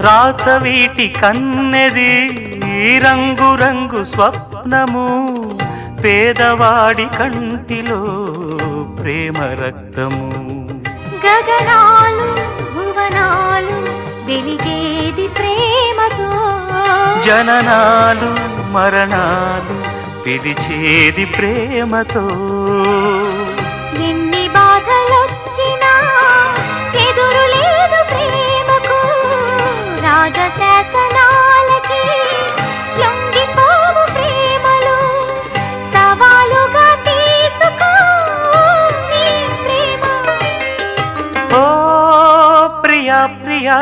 రాచవీటి కన్నెది రంగు రంగు స్వప్నము పేదవాడి కంటిలో ప్రేమ రక్తము గగనాలు భువనాలు వెలిగేది ప్రేమతో జననాలు మరణాలు పిలిచేది ప్రేమతో ఎన్ని బాధలొచ్చినా ఎదురు లేదు ప్రేమకు రాజశాసనాలకి లొంగిపోవు ప్రేమలు సవాలుగా తీసుకో నీ ప్రేమ ఓ ప్రియా ప్రియా